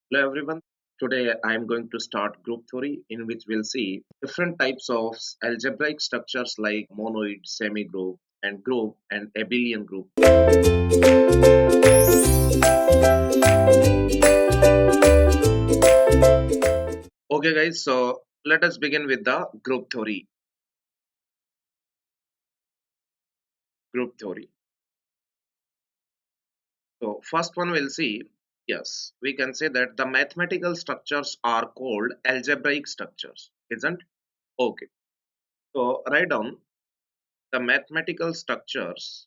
Hello everyone. Today I am going to start group theory in which we'll see different types of algebraic structures like monoid, semi-group and abelian group. Okay guys, so let us begin with the group theory. Group theory. So first one we'll see, yes, we can say that the mathematical structures are called algebraic structures, isn't? Okay. So write down the mathematical structures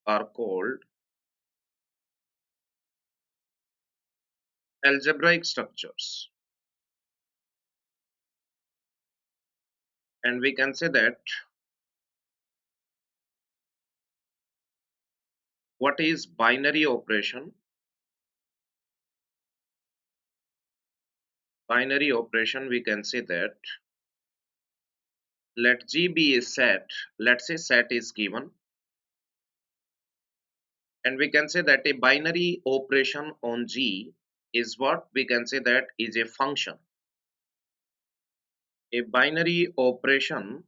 are called algebraic structures, and we can say that what is binary operation, we can say that let G be a set. Let's say set is given, and we can say that a binary operation on G is what we can say that is a function. A binary operation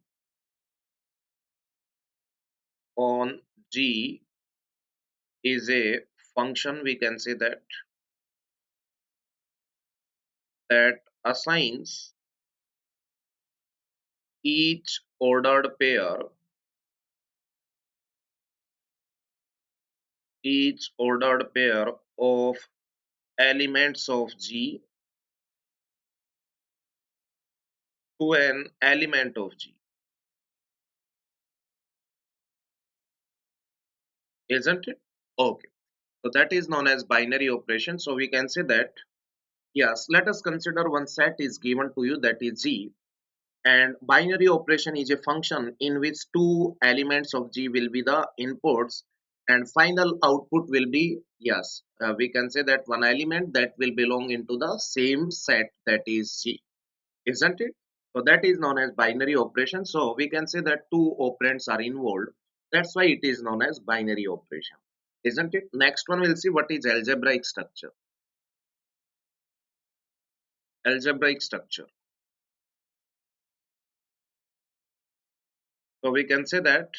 on G is a function, we can say that assigns each ordered pair of elements of G to an element of G, isn't it? Okay, so that is known as binary operation. So we can say that, yes, let us consider one set is given to you, that is G, and binary operation is a function in which two elements of G will be the inputs and final output will be, yes, we can say that one element that will belong into the same set, that is G, isn't it? So that is known as binary operation. So we can say that two operands are involved. That's why it is known as binary operation, isn't it? Next one we'll see what is algebraic structure. Algebraic structure. So we can say that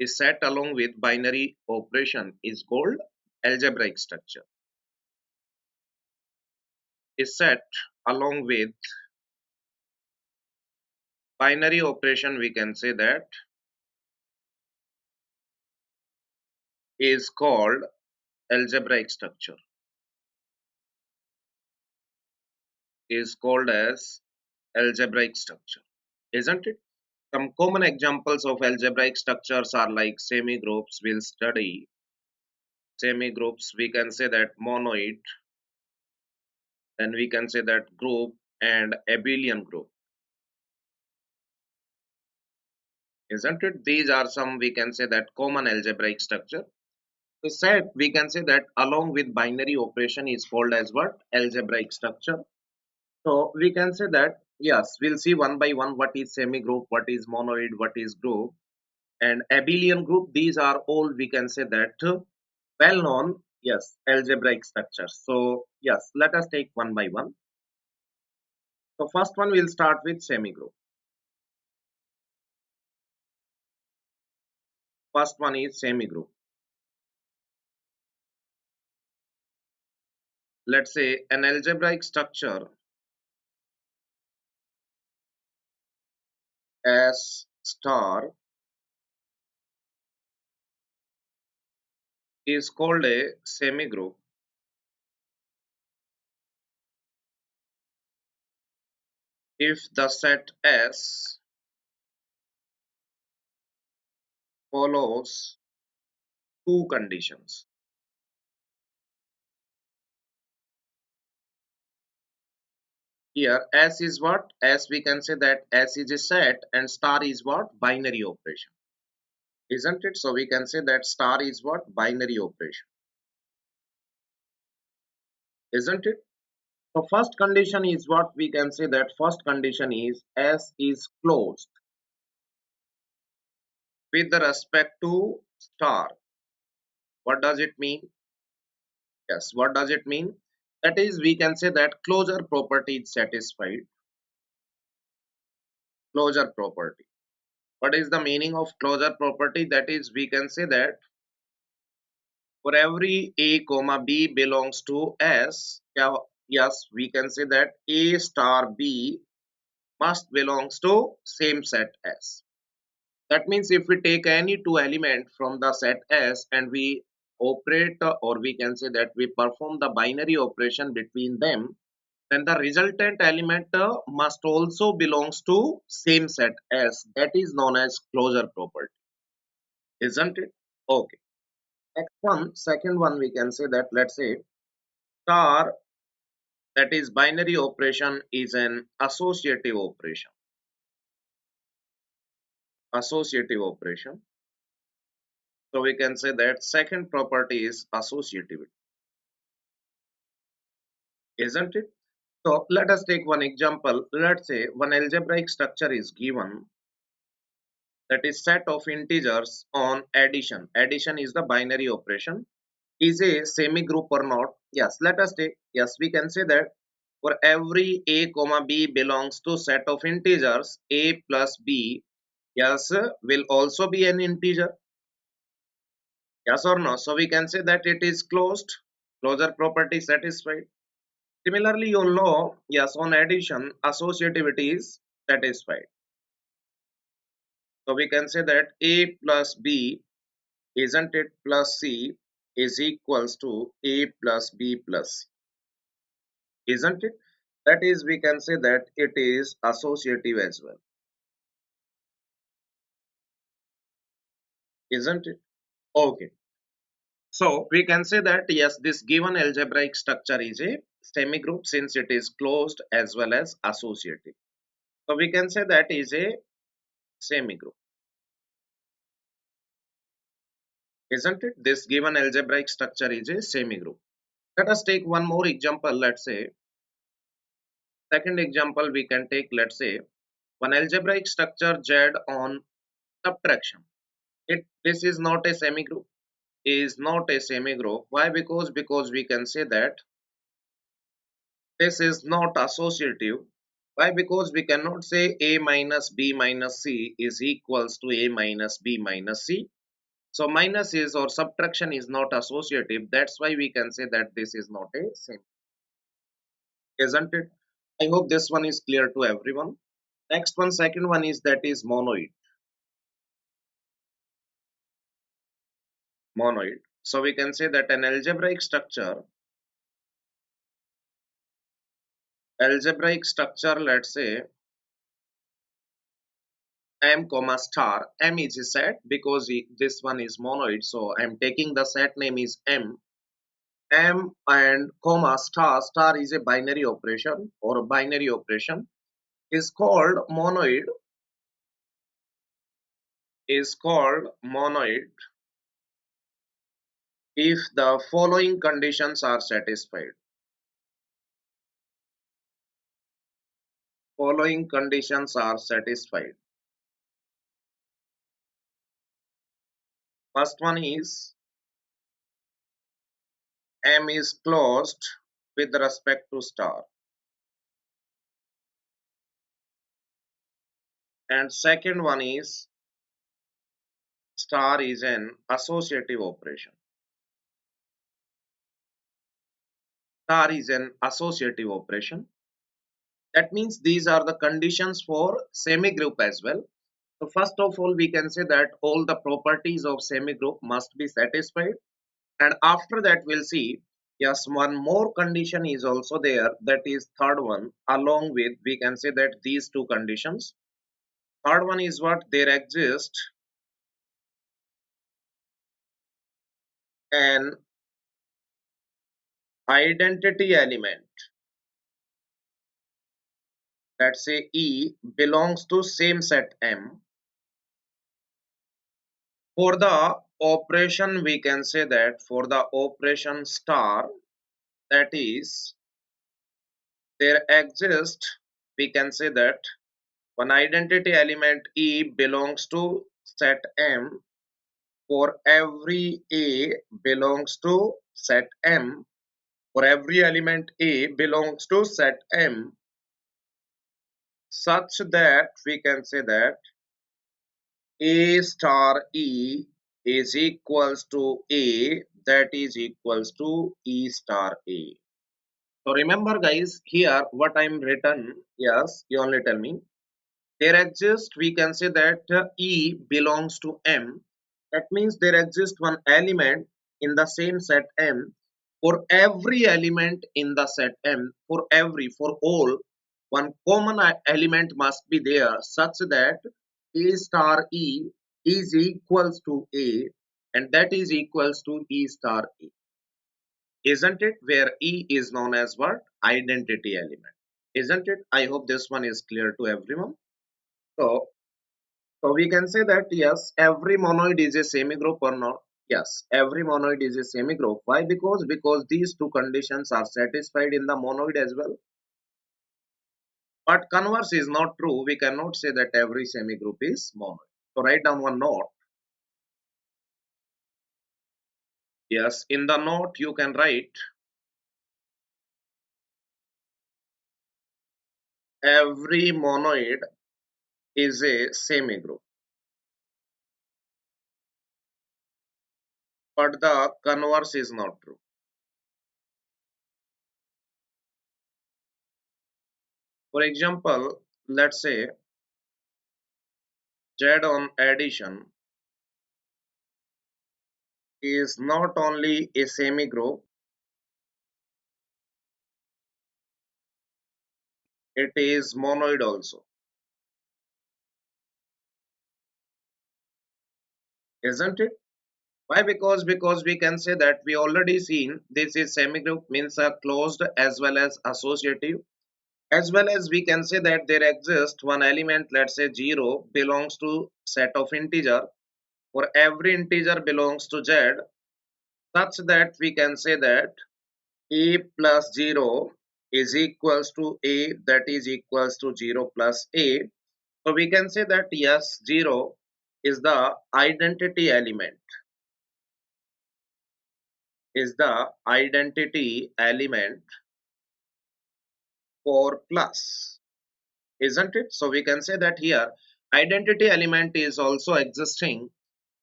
a set along with binary operation is called algebraic structure. A set along with binary operation, we can say that is called algebraic structure. Is called as algebraic structure, isn't it? Some common examples of algebraic structures are like semi-groups. We'll study semi-groups. We can say that monoid, then we can say that group and abelian group, isn't it? These are some, we can say that common algebraic structure. The set, we can say that along with binary operation is called as what? Algebraic structure. So we can say that, yes, we'll see one by one what is semi-group, what is monoid, what is group and abelian group. These are all, we can say that, well known, yes, algebraic structures. So yes, let us take one by one. So first one we'll start with semi group. First one is semi group. Let's say an algebraic structure S star is called a semi group if the set S follows two conditions. Here S is what? S, we can say that S is a set and star is what? Binary operation, isn't it? So we can say that star is what? Binary operation, isn't it? So first condition is what? We can say that first condition is S is closed with respect to star. What does it mean? Yes, what does it mean? That is, we can say that closure property is satisfied. Closure property. What is the meaning of closure property? That is, we can say that for every A comma B belongs to S, yeah, yes, we can say that A star B must belongs to same set S. That means if we take any two element from the set S and we operate or we can say that we perform the binary operation between them, then the resultant element must also belongs to same set S. That is known as closure property, isn't it? Okay. Next one, second one, we can say that let's say star, that is binary operation, is an associative operation. Associative operation. So we can say that second property is associativity, isn't it? So let us take one example. Let's say one algebraic structure is given, that is set of integers on addition. Addition is the binary operation. Is a semi group or not? Yes, let us take, yes, we can say that for every a comma b belongs to set of integers a plus b, yes, will also be an integer. Yes or no? So we can say that it is closed. Closure property satisfied. Similarly, you know, yes, on addition, associativity is satisfied. So we can say that a plus b, isn't it, plus c is equals to a plus b plus c, isn't it? That is, we can say that it is associative as well, isn't it? Okay. So we can say that yes, this given algebraic structure is a semigroup since it is closed as well as associative. So we can say that is a semigroup, isn't it? This given algebraic structure is a semigroup. Let us take one more example. Let's say, second example we can take, let's say, one algebraic structure Z on subtraction. This is not a semigroup. Is not a semigroup. Why? Because we can say that this is not associative. Why? Because we cannot say a minus b minus c is equals to a minus b minus c. So minus is or subtraction is not associative. That's why we can say that this is not a same, isn't it? I hope this one is clear to everyone. Next one, second one is that is monoid. Monoid. So we can say that an algebraic structure, let's say m comma star. M is a set because this one is monoid. So I'm taking the set name is m. M and comma star. Star is a binary operation or a binary operation is called monoid. Is called monoid if the following conditions are satisfied. Following conditions are satisfied. First one is M is closed with respect to star. And second one is star is an associative operation. Star is an associative operation. That means these are the conditions for semigroup as well. So first of all, we can say that all the properties of semigroup must be satisfied. And after that, we'll see, yes, one more condition is also there. That is third one, along with, we can say that these two conditions. Third one is what? There exists an identity element, let's say E belongs to same set M. For the operation, we can say that for the operation star, that is, there exists, we can say that one identity element E belongs to set M for every A belongs to set M, for every element A belongs to set M, such that we can say that A star E is equals to A, that is equals to E star A. So remember guys, here what I'm written, yes, you only tell me. There exists, we can say that E belongs to M. That means there exists one element in the same set M. For every element in the set M, for all, one common element must be there such that A star E is equals to A, and that is equals to E star A. Isn't it? Where E is known as what? Identity element. Isn't it? I hope this one is clear to everyone. So, so we can say that yes, every monoid is a semigroup or not? Yes, every monoid is a semigroup. Why? Because these two conditions are satisfied in the monoid as well. But converse is not true. We cannot say that every semigroup is monoid. So write down one note. Yes, in the note you can write every monoid is a semigroup. But the converse is not true. For example, let's say Z on addition is not only a semigroup, it is monoid also, isn't it? Why? Because we can say that we already seen this is semigroup means a closed as well as associative, as well as we can say that there exists one element, let's say 0 belongs to set of integer, for every integer belongs to Z, such that we can say that A plus 0 is equals to A, that is equals to 0 plus A. So we can say that yes, 0 is the identity element, is the identity element for plus, isn't it? So we can say that here identity element is also existing.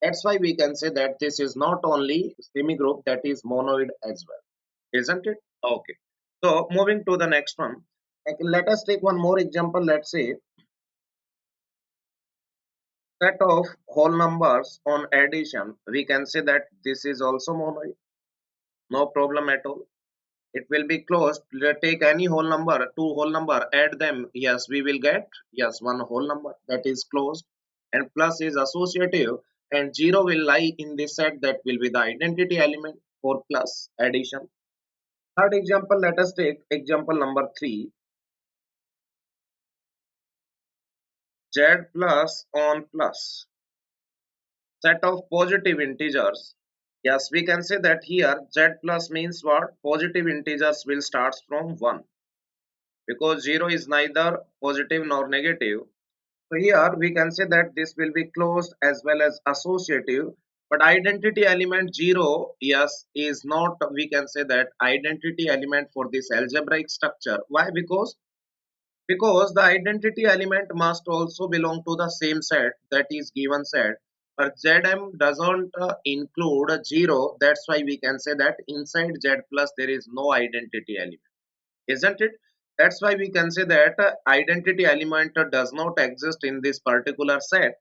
That's why we can say that this is not only semigroup, that is monoid as well, isn't it? Okay. So moving to the next one, like, let us take one more example. Let's say set of whole numbers on addition. We can say that this is also monoid. No problem at all. It will be closed. Let take any whole number, two whole number, add them. Yes, we will get yes one whole number, that is closed. And plus is associative, and 0 will lie in this set, that will be the identity element for plus addition. Third example, let us take example number 3. Z plus on plus, set of positive integers. Yes, we can say that here Z plus means what? Positive integers will start from 1, because 0 is neither positive nor negative. So here we can say that this will be closed as well as associative. But identity element 0, yes, is not, we can say that identity element for this algebraic structure. Why? Because the identity element must also belong to the same set, that is given set. But Zm doesn't include 0. That's why we can say that inside Z plus there is no identity element, isn't it? That's why we can say that identity element does not exist in this particular set.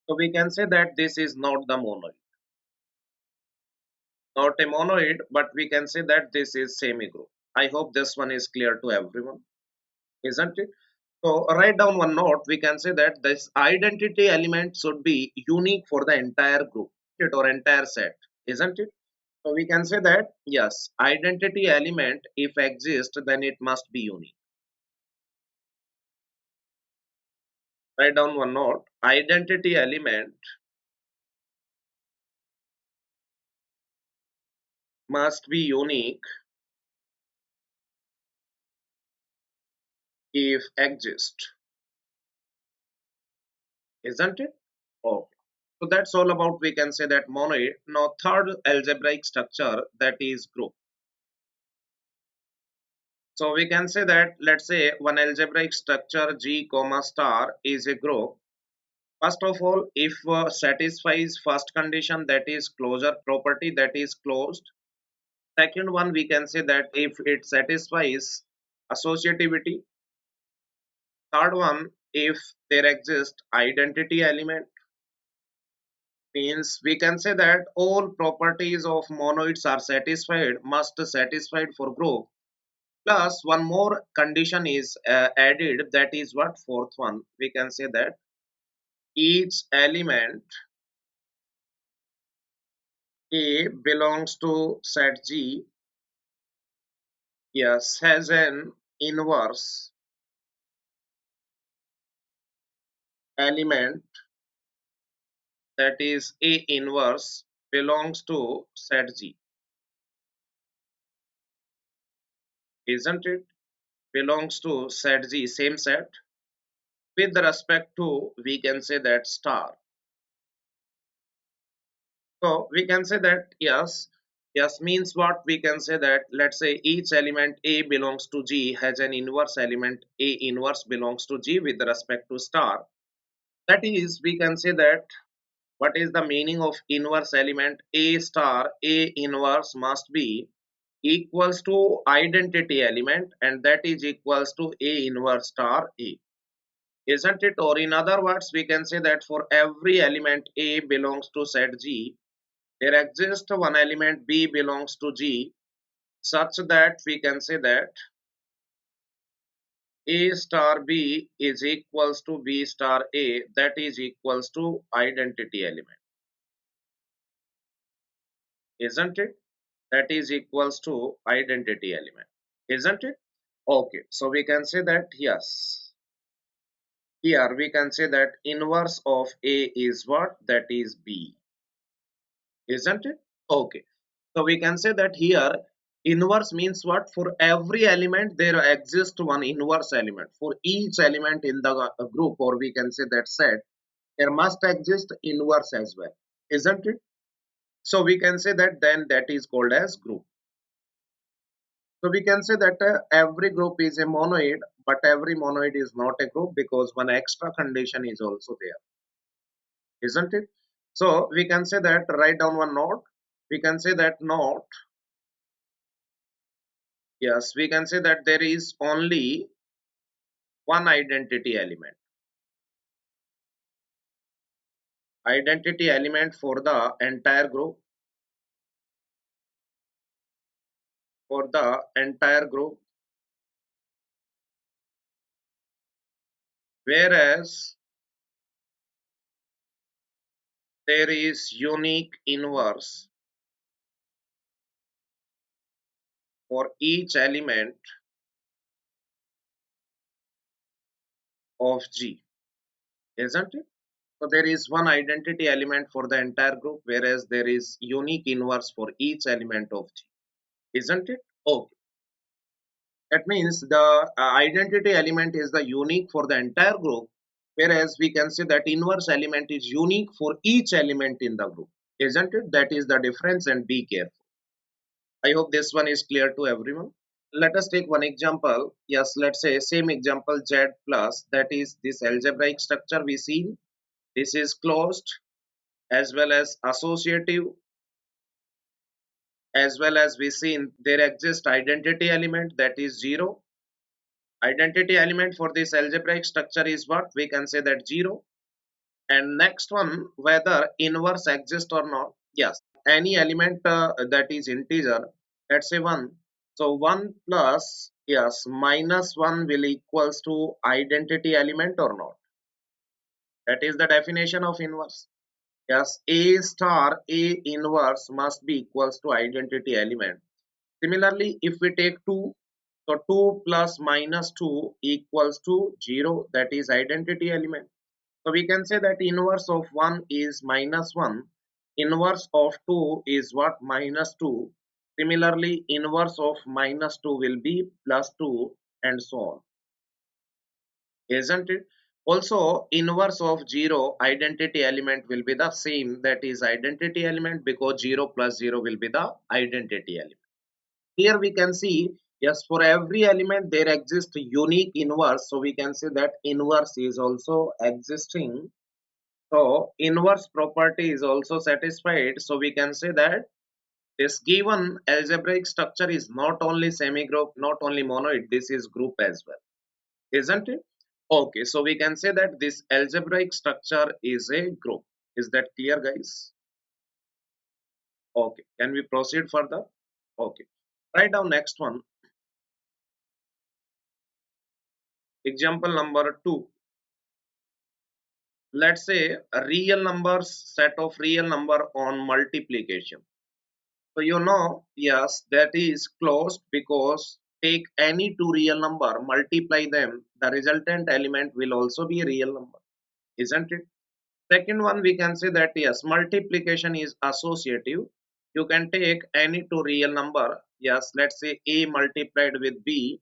So we can say that this is not the monoid, not a monoid, but we can say that this is semigroup. I hope this one is clear to everyone, isn't it? So write down one note. We can say that this identity element should be unique for the entire group, or entire set, isn't it? So we can say that yes, identity element if exists, then it must be unique. Write down one note. Identity element must be unique if exist, isn't it? Okay. So that's all about, we can say, that monoid. Now third algebraic structure, that is group. So we can say that, let's say one algebraic structure G comma star is a group. First of all, if satisfies first condition, that is closure property, that is closed. Second one, we can say that if it satisfies associativity. Third one, if there exists identity element, means we can say that all properties of monoids are satisfied, must satisfied for group. Plus one more condition is added, that is what, fourth one, we can say that each element A belongs to set G, yes, has an inverse element, that is A inverse belongs to set G, isn't it? Belongs to set G, same set, with respect to, we can say that star. So we can say that yes, yes means what, we can say that, let's say each element A belongs to G has an inverse element A inverse belongs to G with respect to star. That is, we can say that what is the meaning of inverse element A star, A inverse must be equals to identity element, and that is equals to A inverse star A, isn't it? Or in other words, we can say that for every element A belongs to set G, there exists one element B belongs to G, such that we can say that A star B is equals to B star A, that is equals to identity element, isn't it? That is equals to identity element, isn't it? Okay, so we can say that yes, here we can say that inverse of A is what, that is B, isn't it? Okay, so we can say that here inverse means what, for every element there exists one inverse element, for each element in the group, or we can say that set, there must exist inverse as well, isn't it? So we can say that then that is called as group. So we can say that every group is a monoid, but every monoid is not a group because one extra condition is also there, isn't it? So we can say that, write down one note. We can say that note, yes, we can say that there is only one identity element. Identity element for the entire group, for the entire group, whereas there is unique inverse for each element of G, isn't it? So there is one identity element for the entire group, whereas there is unique inverse for each element of G, isn't it? Okay. That means the identity element is the unique for the entire group, whereas we can say that inverse element is unique for each element in the group, isn't it? That is the difference, and be careful. I hope this one is clear to everyone. Let us take one example. Yes, let's say same example Z plus, that is this algebraic structure we see. This is closed as well as associative, as well as we seen there exists identity element, that is 0. Identity element for this algebraic structure is what, we can say that 0. And next one, whether inverse exists or not, yes, any element that is integer, let's say 1. So 1 plus, yes, minus 1 will equals to identity element or not. That is the definition of inverse. Yes, A star A inverse must be equals to identity element. Similarly, if we take 2, so 2 plus minus 2 equals to 0, that is identity element. So we can say that inverse of 1 is minus 1, inverse of 2 is what, minus 2. Similarly, inverse of minus 2 will be plus 2, and so on, isn't it? Also, inverse of 0 identity element will be the same, that is identity element, because 0 plus 0 will be the identity element. Here we can see, yes, for every element there exists unique inverse, so we can say that inverse is also existing. So inverse property is also satisfied, so we can say that this given algebraic structure is not only semi-group, not only monoid, this is group as well, isn't it? Okay, so we can say that this algebraic structure is a group. Is that clear, guys? Okay, can we proceed further? Okay, write down next one. Example number 2. Let's say a real numbers, set of real number on multiplication. So you know, yes, that is closed because take any two real number, multiply them, the resultant element will also be a real number, isn't it? Second one, we can say that yes, multiplication is associative. You can take any two real number. Yes, let's say A multiplied with B.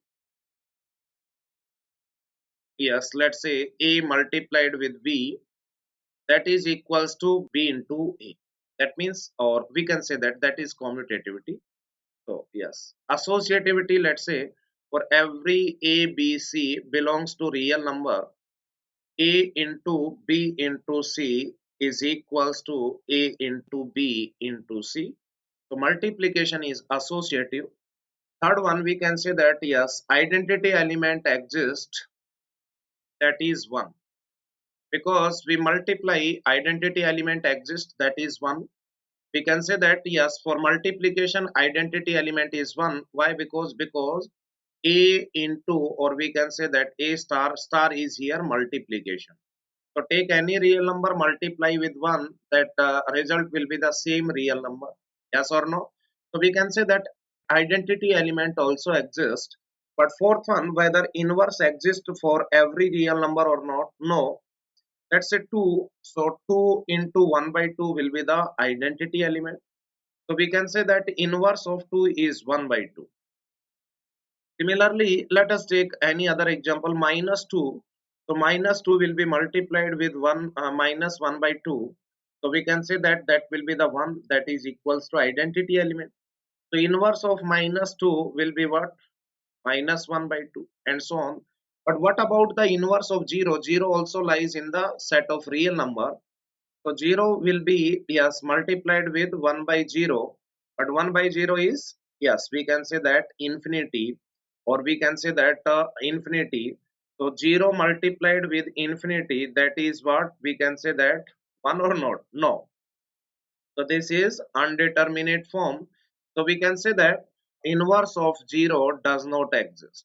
Yes, let's say A multiplied with B, that is equals to B into A. That means, or we can say that that is commutativity. So yes, associativity, let's say for every A, B, C belongs to real number, A into B into C is equals to A into B into C. So multiplication is associative. Third one, we can say that yes, identity element exists, that is 1. Because we multiply, identity element exists, that is 1. We can say that yes, for multiplication identity element is 1. Why? Because A into, or we can say that A star, star is here multiplication. So take any real number, multiply with 1, that result will be the same real number. Yes or no? So we can say that identity element also exists. But fourth one, whether inverse exists for every real number or not? No. Let's say 2. So 2 into 1 by 2 will be the identity element. So we can say that inverse of 2 is 1 by 2. Similarly, let us take any other example, minus 2. So minus 2 will be multiplied with 1 minus 1 by 2. So we can say that that will be the one that is equals to identity element. So inverse of minus 2 will be what? Minus 1 by 2 and so on. But what about the inverse of 0? 0 also lies in the set of real number. So 0 will be, yes, multiplied with 1 by 0. But 1 by 0 is, yes, we can say that infinity, or we can say that infinity. So 0 multiplied with infinity, that is what we can say that 1 or not? No. So this is undeterminate form. So we can say that inverse of 0 does not exist.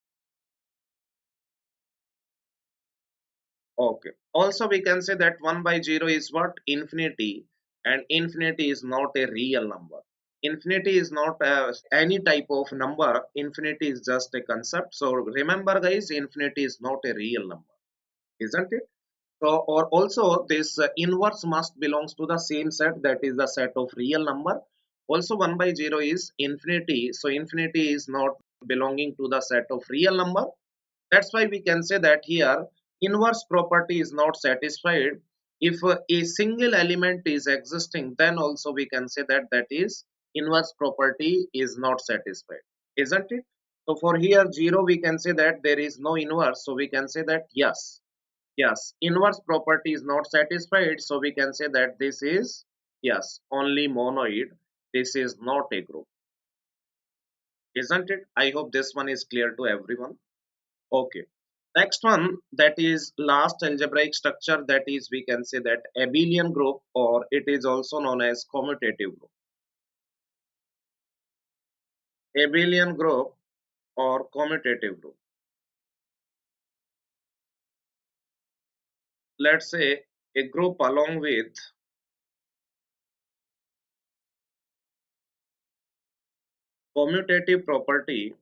Okay. Also, we can say that 1 by 0 is what? Infinity. And infinity is not a real number. Infinity is not any type of number. Infinity is just a concept. So remember, guys, infinity is not a real number, isn't it? So, or also this inverse must belongs to the same set, that is the set of real number. Also 1 by 0 is infinity. So infinity is not belonging to the set of real number. That's why we can say that here inverse property is not satisfied. If a single element is existing, then also we can say that that is inverse property is not satisfied, isn't it? So for here 0 we can say that there is no inverse, so we can say that yes, yes, inverse property is not satisfied, so we can say that this is, yes, only monoid, this is not a group, isn't it? I hope this one is clear to everyone. Okay. Next one, that is last algebraic structure, that is we can say that abelian group, or it is also known as commutative group. Abelian group or commutative group. Let's say a group along with commutative property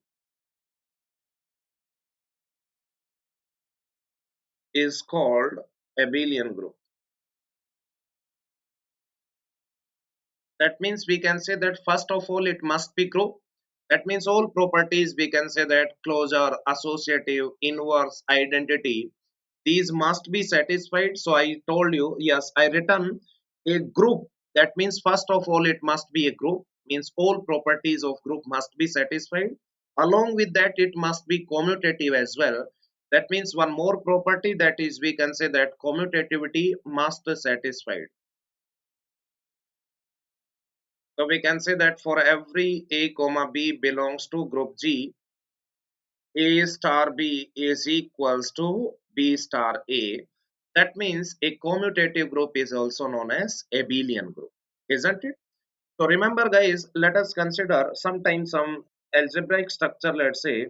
is called abelian group. That means we can say that first of all it must be group. That means all properties we can say that closure, associative, inverse, identity. these must be satisfied. So I told you, yes, I written a group. That means first of all, it must be a group, means all properties of group must be satisfied. Along with that, it must be commutative as well. That means one more property, that is we can say that commutativity must be satisfied. So we can say that for every a comma b belongs to group G, a star b is equals to b star a. That means a commutative group is also known as abelian group, isn't it? So remember guys, let us consider sometimes some algebraic structure. Let's say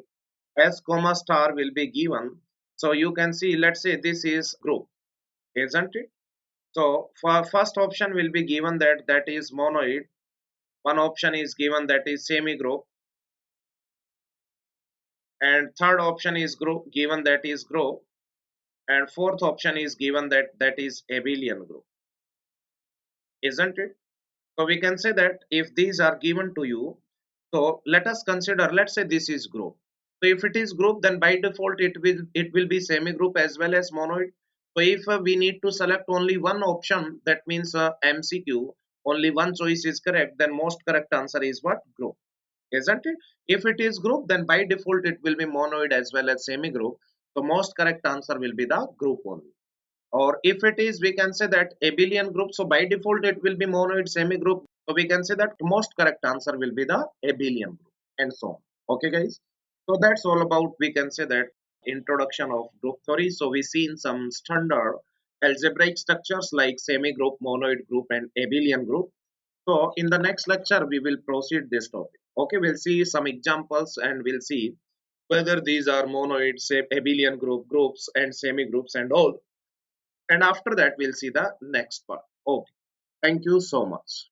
s comma star will be given. So you can see, let's say this is group, isn't it? So for first option will be given that is monoid. One option is given that is semi group, and third option is group given that is group, and fourth option is given that is abelian group, isn't it? So we can say that if these are given to you, so let us consider, let's say this is group. So if it is group, then by default it will be semi group as well as monoid. So if we need to select only one option, that means MCQ, only one choice is correct, then most correct answer is what? Group, isn't it? If it is group, then by default it will be monoid as well as semi group. So most correct answer will be the group only. Or if it is, we can say that abelian group, so by default it will be monoid semi group. So we can say that most correct answer will be the abelian group, and so on. Okay guys, so that's all about, we can say that, introduction of group theory. So we seen some standard algebraic structures like semi group, monoid group, and abelian group. So in the next lecture we will proceed this topic. Okay, we'll see some examples and we'll see whether these are monoid, say abelian groups and semi groups and all. And after that we'll see the next part. Okay, thank you so much.